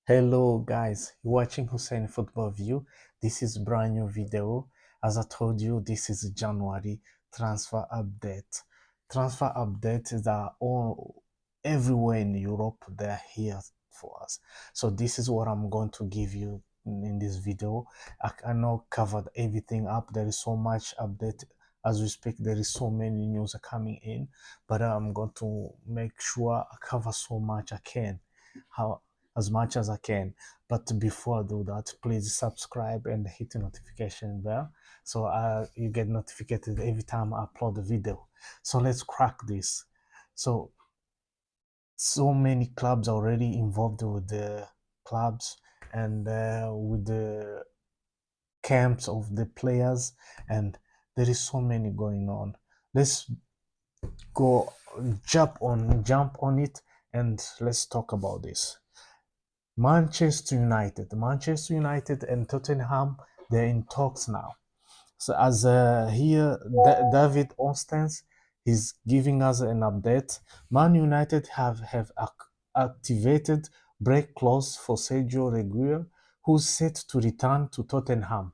Hello guys, you're watching Hussein Football View. This is brand new video. As I told you, this is January transfer update. Transfer updates are all everywhere in Europe. They're here for us. So this is what I'm going to give you in this video. I cannot cover everything up. There is so much update as we speak. There is so many news are coming in, but I'm going to make sure I cover so much I can. How as much as I can. But before I do that, please subscribe and hit the notification bell so you get notified every time I upload a video. So let's crack this. So many clubs already involved with the clubs and with the camps of the players, and there is so many going on. Let's go jump on it and let's talk about this. Manchester United and Tottenham, they're in talks now. So as here, David Ostens is giving us an update. Man United have activated break clause for Sergio Reguilon, who's set to return to Tottenham.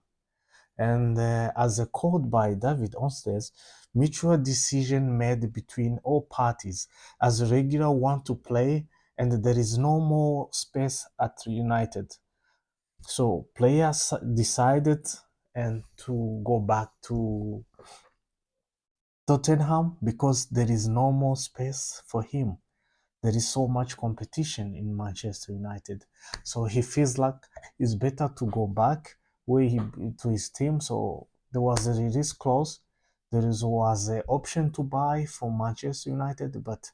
And as a quote by David Onstez, mutual decision made between all parties as regular want to play and there is no more space at United. So players decided and to go back to Tottenham because there is no more space for him. There is so much competition in Manchester United. So he feels like it's better to go back to his team. So there was a release clause. Was an option to buy from Manchester United, but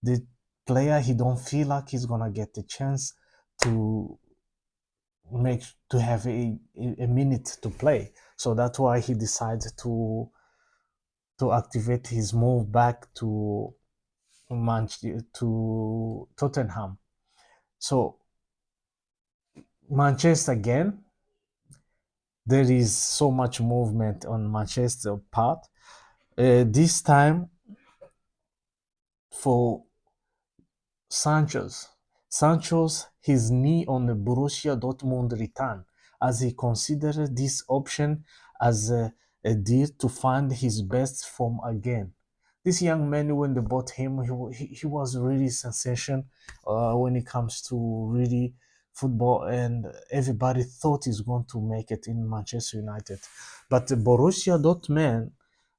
the player he don't feel like he's gonna get the chance to make to have a minute to play. So that's why he decided to activate his move back to Tottenham. So Manchester again, there is so much movement on Manchester part. This time for Sanchez. Sancho's his knee on the Borussia Dortmund return as he considered this option as a deal to find his best form again. This young man, when they bought him, he was really sensation when it comes to really football, and everybody thought he's going to make it in Manchester United. But Borussia Dortmund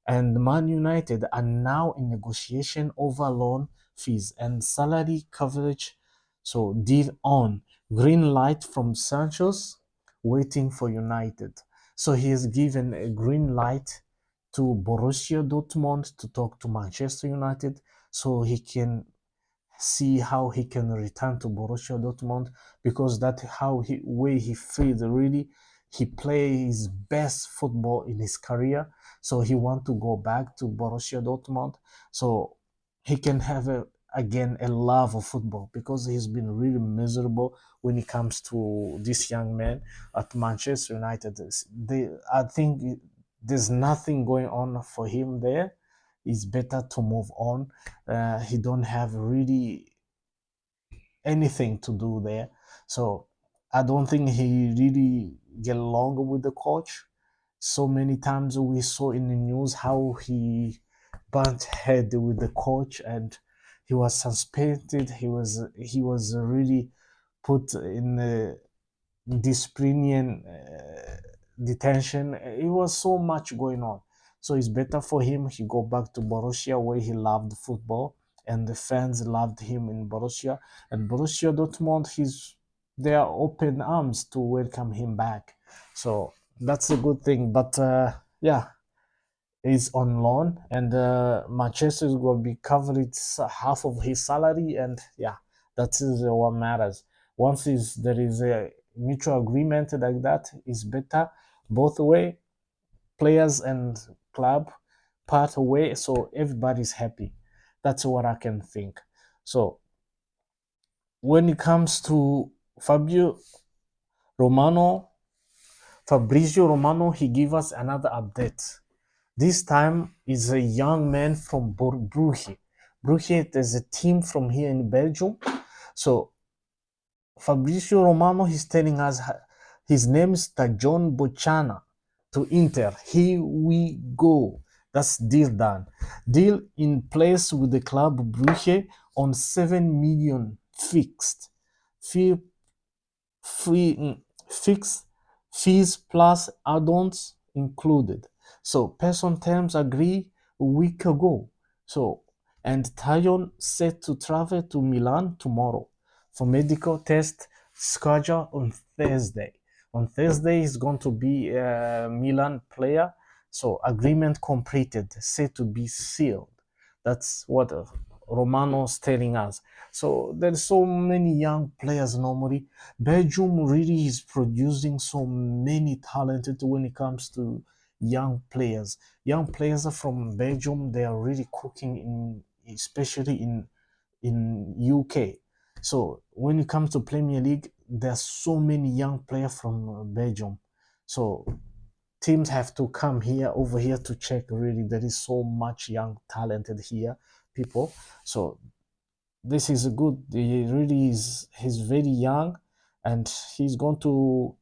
and Man United are now in negotiation over loan fees and salary coverage. So deal on. Green light from Sancho's, waiting for United. So he has given a green light to Borussia Dortmund to talk to Manchester United so he can see how he can return to Borussia Dortmund, because that how he way he feels really he plays his best football in his career. So he want to go back to Borussia Dortmund so he can have again a love of football, because he's been really miserable when it comes to this young man at Manchester United. I think there's nothing going on for him there. It's better to move on. He don't have really anything to do there. So I don't think he really get along with the coach. So many times we saw in the news how he bumped head with the coach and he was suspended. He was really put in a disciplinarian detention. It was so much going on. So it's better for him he go back to Borussia where he loved football and the fans loved him in Borussia. And Borussia Dortmund, they are open arms to welcome him back. So that's a good thing. But yeah, he's on loan, and Manchester is going to be covering half of his salary, and yeah, that is what matters. There is a mutual agreement like that, is better both way, players and club part away, so everybody's happy. That's what I can think. So when it comes to Fabio Romano, Fabrizio Romano, he gave us another update. This time is a young man from Brugge. Brugge is a team from here in Belgium. So Fabrizio Romano is telling us his name is Tajon Bocciana to Inter. Here we go. That's deal done. Deal in place with the club Brugge on 7 million fixed. Fee, fixed fees plus add-ons included. So person terms agree a week ago. So and Tayon set to travel to Milan tomorrow for medical test schedule on Thursday. On Thursday is going to be a Milan player. So agreement completed, set to be sealed. That's what Romano's telling us. So there's so many young players normally. Belgium really is producing so many talented when it comes to young players. Young players from Belgium, they are really cooking in, especially in UK. So when it comes to Premier League, there's so many young players from Belgium. So teams have to come here over here to check. Really, there is so much young talented here people. So this is a good. He really is. He's very young, and he's going to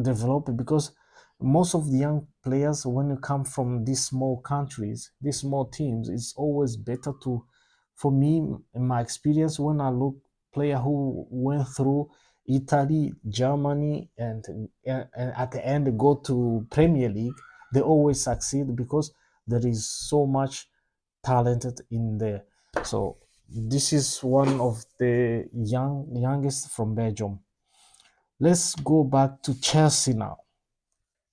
develop it because most of the young players, when you come from these small countries, these small teams, it's always better to, for me, in my experience, when I look player who went through Italy, Germany, and at the end go to Premier League, they always succeed because there is so much talented in there. So this is one of the youngest from Belgium. Let's go back to Chelsea now.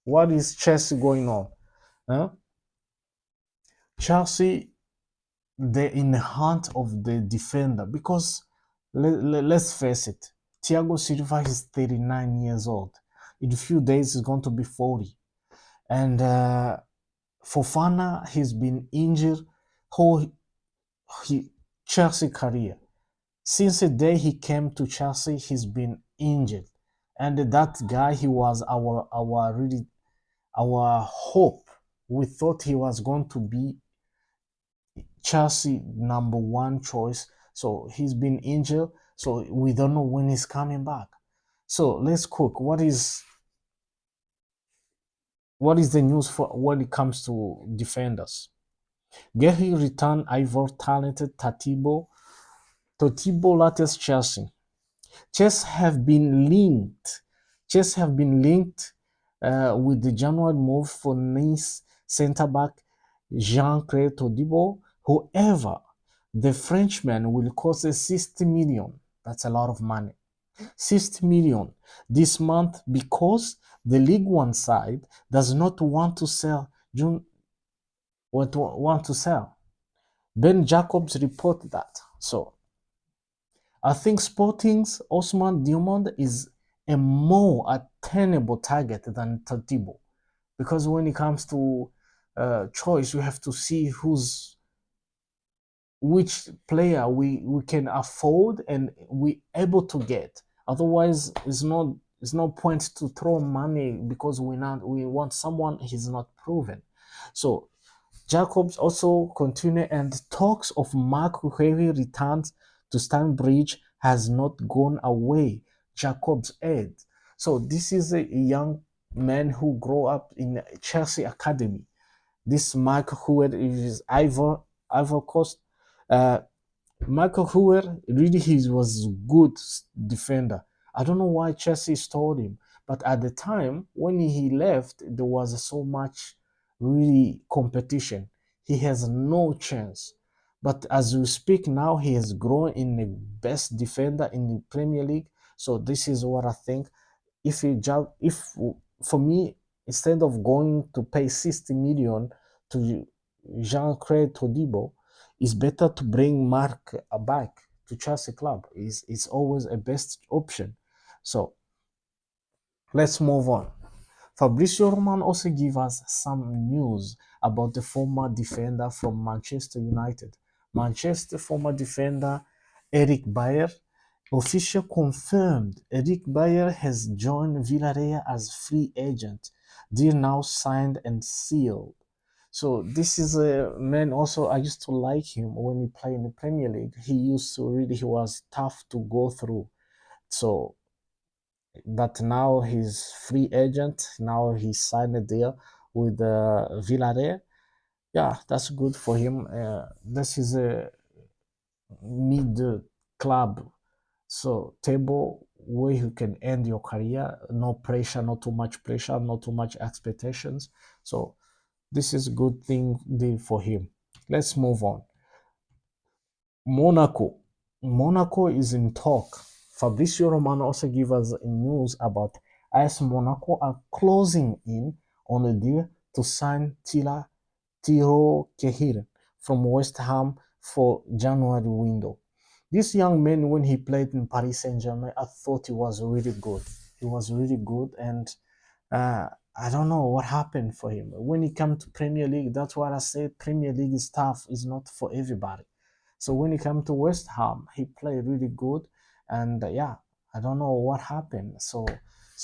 What is Chelsea going on? Huh? Chelsea, they're in the hunt of the defender because let's face it, Thiago Silva is 39 years old. In a few days, he's going to be 40. And Fofana, he's been injured whole he, Chelsea career. Since the day he came to Chelsea, he's been injured. And that guy, he was our really our hope. We thought he was going to be Chelsea number one choice. So he's been injured. So we don't know when he's coming back. So let's cook. What is the news for when it comes to defenders? Gehi returned Ivor talented Totibo latest Chelsea. Chelsea have been linked with the January move for Nice centre back Jean-Claude Todibo. However, the Frenchman will cost us 60 million. That's a lot of money. 60 million this month because the League One side does not want to sell want to sell. Ben Jacobs reported that. So I think Sporting's Osman Diomande is a more attainable target than Tadibo because when it comes to choice, you have to see which player we can afford and we able to get. Otherwise, it's no point to throw money because we want someone he's not proven. So Jacobs also continue and talks of Mark Guehi returns to Stanbridge has not gone away. Jacobs adds. So this is a young man who grew up in Chelsea Academy. This Mark Howard is Ivor Coast. Uh, Michael Hoover really he was good defender. I don't know why Chelsea stole him, but at the time when he left, there was so much really competition. He has no chance. But as we speak now, he has grown in the best defender in the Premier League. So this is what I think. If for me, instead of going to pay 60 million to Jean-Claude Todibo, it's better to bring Mark back to Chelsea club. It's always a best option. So let's move on. Fabrizio Roman also give us some news about the former defender from Manchester United. Manchester former defender Eric Bayer official confirmed Eric Bayer has joined Villarreal as free agent. Deal now signed and sealed. So this is a man also I used to like him when he played in the Premier League. He was tough to go through. So, but now he's free agent. Now he signed a deal with Villarreal. Yeah, that's good for him. This is a mid club, so table where you can end your career. No pressure, not too much pressure, not too much expectations. So this is a good thing deal for him. Let's move on. Monaco. Monaco is in talk. Fabrizio Romano also gave us news about AS Monaco are closing in on a deal to sign Tiro Kehir from West Ham for January window. This young man, when he played in Paris Saint-Germain, I thought he was really good. He was really good, and uh, I don't know what happened for him. When he come to Premier League, that's what I say. Premier League is tough. It's not for everybody. So when he came to West Ham, he played really good, and yeah, I don't know what happened. So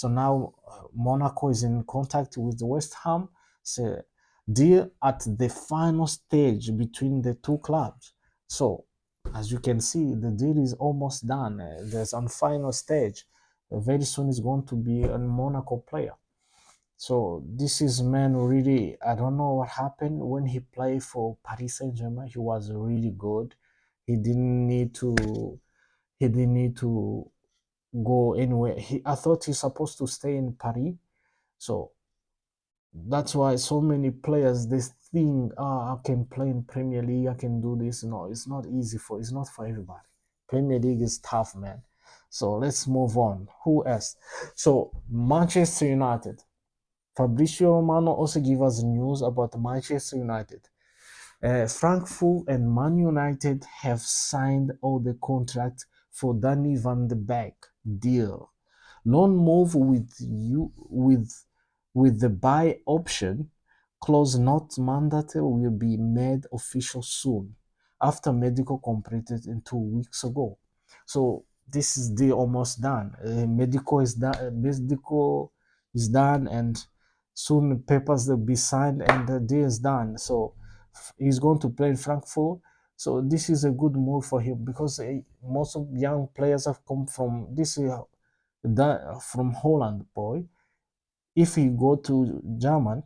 now Monaco is in contact with West Ham. So deal at the final stage between the two clubs. So as you can see, the deal is almost done. There's on final stage. Very soon is going to be a Monaco player. So this is man really. I don't know what happened when he played for Paris Saint Germain. He was really good. He didn't need to. He didn't need to go anywhere. I thought he's supposed to stay in Paris. So that's why so many players they think, I can play in Premier League. I can do this. No, it's not easy for. It's not for everybody. Premier League is tough, man. So let's move on. Who else? So Manchester United. Fabrizio Romano also gave us news about Manchester United. Frankfurt and Man United have signed all the contract for Danny van de Beek deal. Loan move with the buy option clause not mandatory will be made official soon after medical completed in 2 weeks ago. So this is the almost done. Medical is done. Medical is done, and soon papers will be signed, and the deal is done. So he's going to play in Frankfurt. So this is a good move for him because most of young players have come from this from Holland, boy. If he go to German,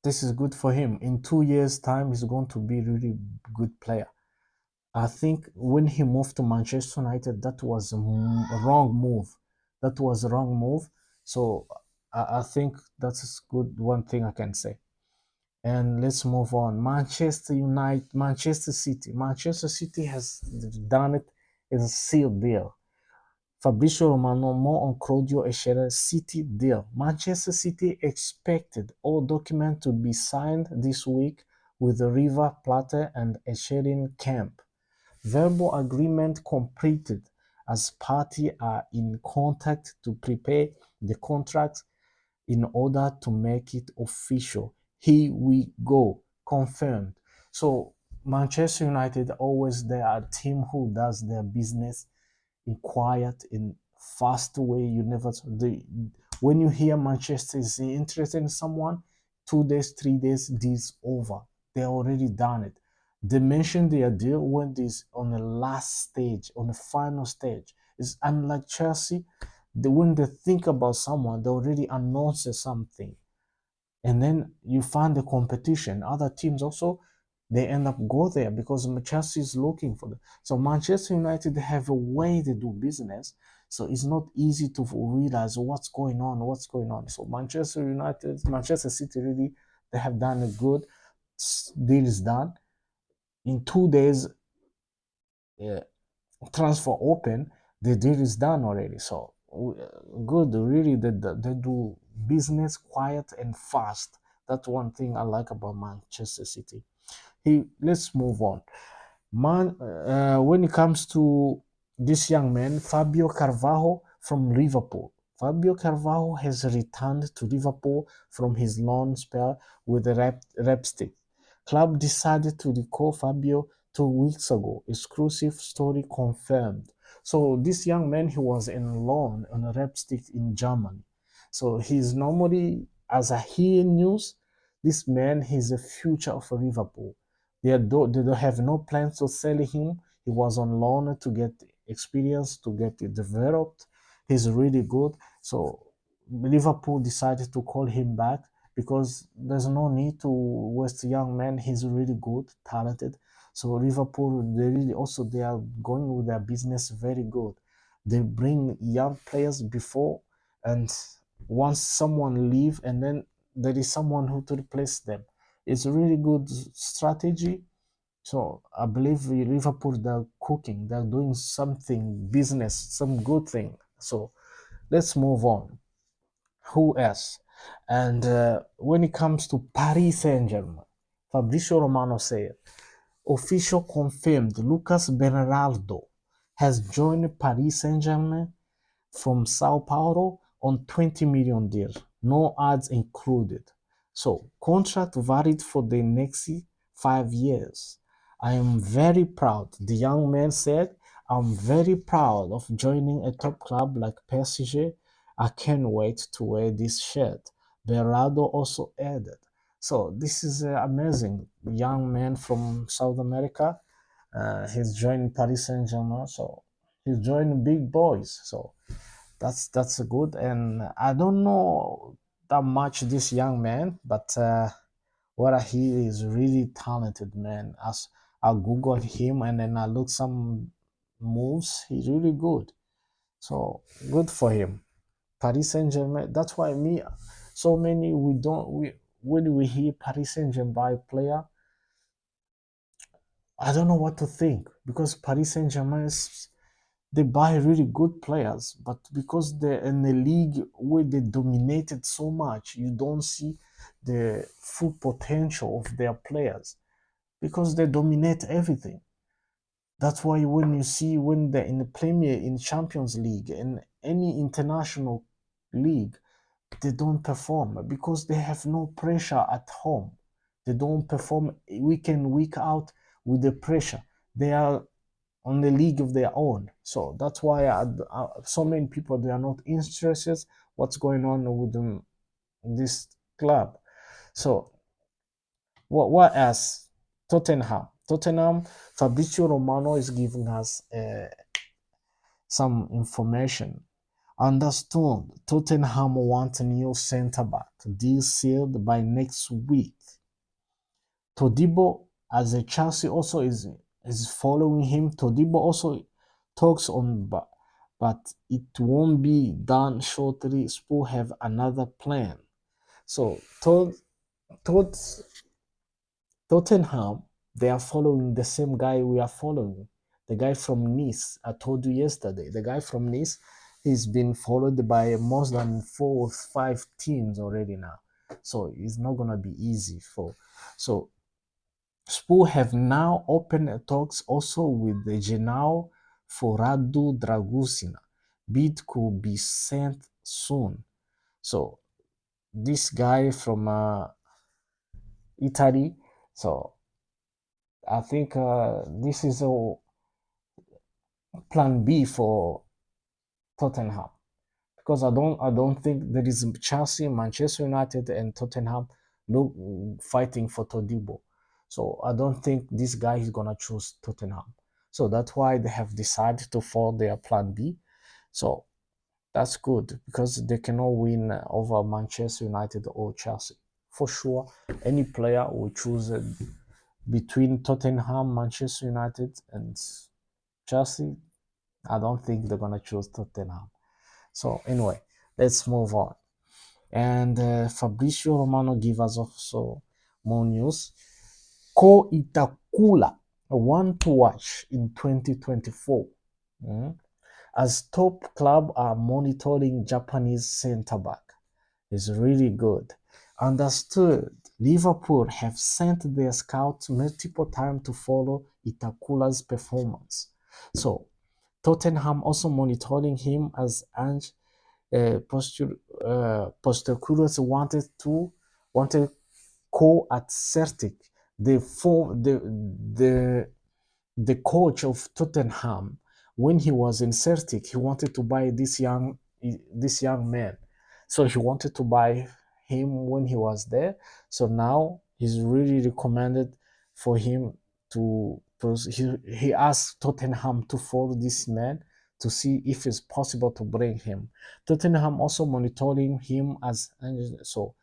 this is good for him. In 2 years' time, he's going to be really good player. I think when he moved to Manchester United, that was a wrong move. That was a wrong move. So I think that's good. One thing I can say. And let's move on. Manchester United, Manchester City. Manchester City has done it. It's a sealed deal. Fabrizio Romano more on Claudio Echeverri City deal. Manchester City expected all documents to be signed this week with the River Plate and Echeverri camp. Verbal agreement completed as parties are in contact to prepare the contract in order to make it official. Here we go, confirmed. So Manchester United always they are a team who does their business in quiet, in fast way. You never when you hear Manchester is interested in someone, 2 days, 3 days, this over. They already done it. They mentioned their deal when this on the last stage, on the final stage. It's unlike Chelsea. When they think about someone, they already announce something, and then you find the competition. Other teams also they end up go there because Chelsea is looking for them. So Manchester United have a way to do business. So it's not easy to realize what's going on, what's going on. So Manchester United, Manchester City really they have done a good deal is done in 2 days. Uh, Transfer open, the deal is done already. So good, really, they do business quiet and fast. That's one thing I like about Manchester City. Let's move on. When it comes to this young man, Fabio Carvalho from Liverpool. Fabio Carvalho has returned to Liverpool from his loan spell with the Leipzig. Club decided to recall Fabio 2 weeks ago. Exclusive story confirmed. So this young man, he was in loan on a Leipzig in Germany. So he's normally, as I hear news, this man he's a future of Liverpool. They don't have no plans to sell him. He was on loan to get experience to get it developed. He's really good. So Liverpool decided to call him back because there's no need to waste a young man. He's really good, talented. So Liverpool, they are going with their business very good. They bring young players before, and once someone leave, and then there is someone who to replace them. It's a really good strategy. So I believe Liverpool, they're cooking, they're doing something business, some good thing. So let's move on. Who else? And when it comes to Paris Saint-Germain, Fabrizio Romano said, official confirmed Lucas Berardo has joined Paris Saint-Germain from Sao Paulo on 20 million deal, no ads included. So contract valid for the next 5 years. I am very proud, the young man said. I'm very proud of joining a top club like PSG. I can't wait to wear this shirt. Berardo also added. So this is amazing. Young man from South America. He's joining Paris Saint Germain. So he's joining big boys. So that's good. And I don't know that much this young man, but what he is really talented, man. As I googled him and then I looked some moves, he's really good. So good for him. Paris Saint Germain. That's why me, so many we don't we when we hear Paris Saint Germain by player, I don't know what to think because Paris Saint Germain is they buy really good players, but because they're in a league where they dominated so much, you don't see the full potential of their players because they dominate everything. That's why when you see when they're in the Premier, in Champions League, in any international league, they don't perform because they have no pressure at home. They don't perform week in, week out with the pressure. They are on the league of their own. So that's why so many people they are not interested what's going on with them in this club. So what else? Tottenham. Tottenham. Fabrizio Romano is giving us some information. Understood. Tottenham want a new centre back. Deal sealed by next week. Todibo, as a Chelsea also is following him. Todibo also talks on, but it won't be done shortly. Spurs have another plan. So Tottenham, they are following the same guy we are following. The guy from Nice. I told you yesterday. The guy from Nice, he's been followed by more than 4 or 5 teams already now. So it's not gonna be easy for. So Spurs have now opened talks also with the Genoa for Radu Dragusina. Bid could be sent soon. So this guy from Italy. So I think this is a plan B for Tottenham because I don't think there is Chelsea, Manchester United, and Tottenham look fighting for Todibo. So I don't think this guy is gonna choose Tottenham. So that's why they have decided to follow their plan B. So that's good because they cannot win over Manchester United or Chelsea. For sure, any player will choose between Tottenham, Manchester United, and Chelsea. I don't think they're gonna choose Tottenham. So anyway, let's move on. And Fabrizio Romano give us also more news. Ko Itakula, one to watch in 2024. Mm. As top club are monitoring Japanese center back. Is really good. Understood. Liverpool have sent their scouts multiple times to follow Itakula's performance. So Tottenham also monitoring him as Ange Postecoglou wanted co at Celtic. The the coach of Tottenham when he was in Celtic, he wanted to buy this young man. So he wanted to buy him when he was there. So now he's really recommended for him to because he asked Tottenham to follow this man to see if it's possible to bring him. Tottenham also monitoring him as so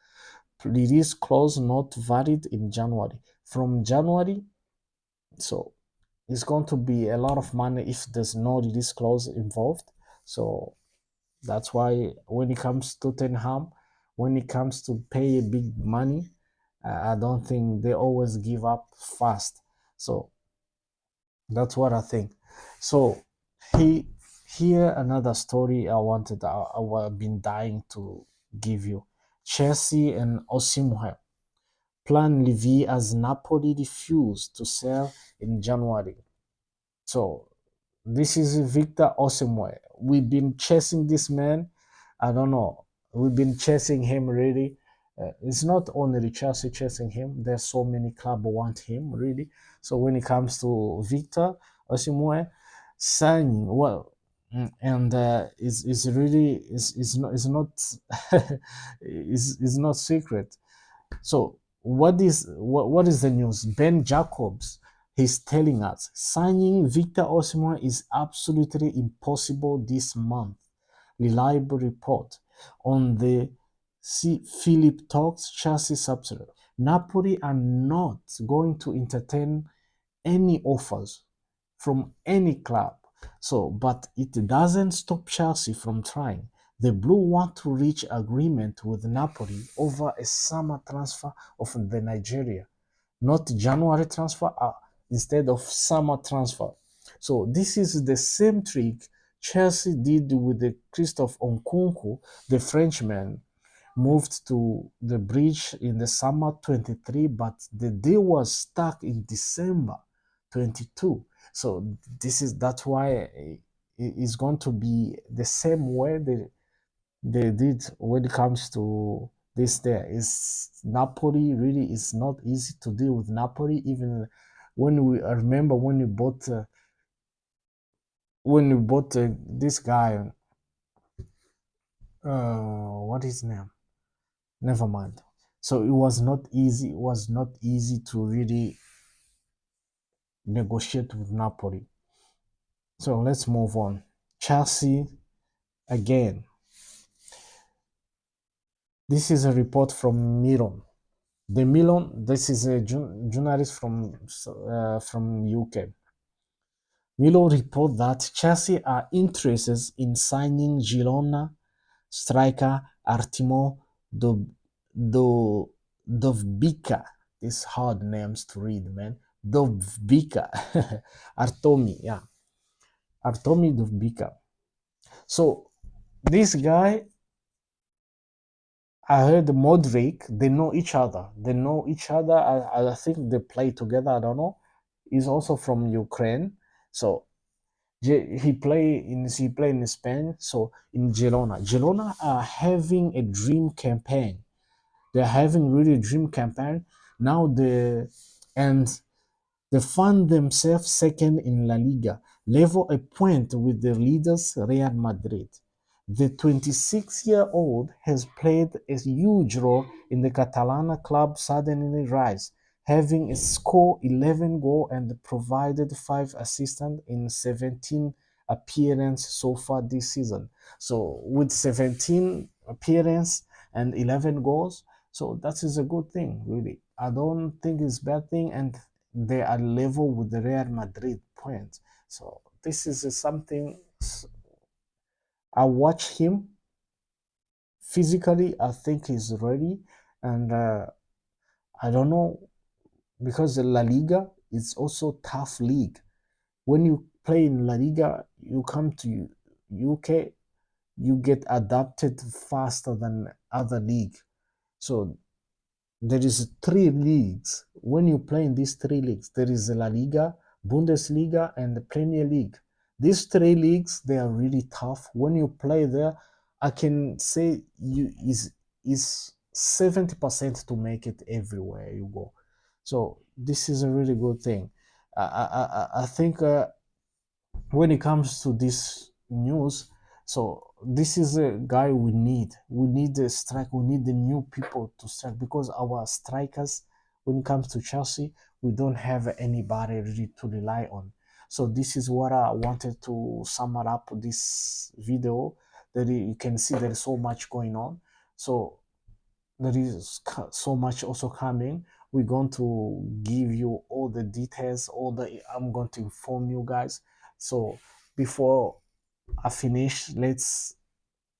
release clause not valid in January. From January, so it's going to be a lot of money if there's no release clause involved. So that's why when it comes to Tottenham, when it comes to pay big money, I don't think they always give up fast. So that's what I think. So he here another story I've been dying to give you. Chelsea and Osimhen plan Levy as Napoli refused to sell in January. So this is Victor Osimhen. We've been chasing this man. I don't know. We've been chasing him really. It's not only Chelsea chasing him. There's so many clubs want him really. So when it comes to Victor Osimhen, signing well, and is really is not is not secret. So what is the news? Ben Jacobs, he's telling us signing Victor Osimhen is absolutely impossible this month. Reliable report on the Philip Talks Chelsea subsidiary. Napoli are not going to entertain any offers from any club. So, but it doesn't stop Chelsea from trying. The Blue want to reach agreement with Napoli over a summer transfer of the Nigeria, not January transfer, instead of summer transfer. So this is the same trick Chelsea did with the Christophe Nkunku, the Frenchman, moved to the bridge in the summer 23, but the deal was stuck in December 22. So that's why it's going to be the same way they did when it comes to this. There is Napoli really is not easy to deal with Napoli. Even I remember when we bought this guy, what is his name? Never mind. So it was not easy. It was not easy to really negotiate with Napoli. So let's move on. Chelsea again. This is a report from Milan. The Milan. This is a journalist from UK. Milan report that Chelsea are interested in signing Girona striker Artimo Dovbyka. These hard names to read, man. Dovbyka. Artomi, yeah. Artomi Dovbyka. So this guy, I heard Modric, they know each other. They know each other. I think they play together. I don't know. He's also from Ukraine. So he play in Spain. So in Girona. Girona are having a dream campaign. They're having really a dream campaign. Now and they found themselves second in La Liga, level a point with the leaders Real Madrid. The 26-year-old has played a huge role in the Catalan club suddenly rise, having scored 11 goals and provided 5 assists in 17 appearances so far this season. So with 17 appearances and 11 goals, so that is a good thing, really. I don't think it's a bad thing, and they are level with the Real Madrid points. So this is something. I watch him physically. I think he's ready, and I don't know, because the La Liga is also tough league. When you play in La Liga, you come to UK, you get adapted faster than other league. So there is 3 leagues. When you play in these 3 leagues, there is La Liga, Bundesliga, and the Premier League. These 3 leagues, they are really tough. When you play there, I can say you is 70% to make it everywhere you go. So this is a really good thing. I think when it comes to this news, so this is a guy we need. We need a strike. We need the new people to strike, because our strikers, when it comes to Chelsea, we don't have anybody really to rely on. So this is what I wanted to sum up this video. That you can see there is so much going on. So there is so much also coming. We're going to give you all the details, I'm going to inform you guys. So before I finish, let's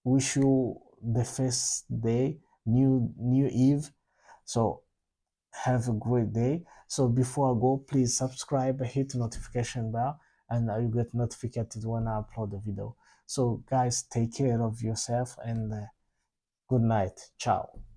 wish you the first day, new eve. So have a great day. So before I go, please subscribe, hit the notification bell, and you get notified when I upload the video. So guys, take care of yourself, and good night. Ciao.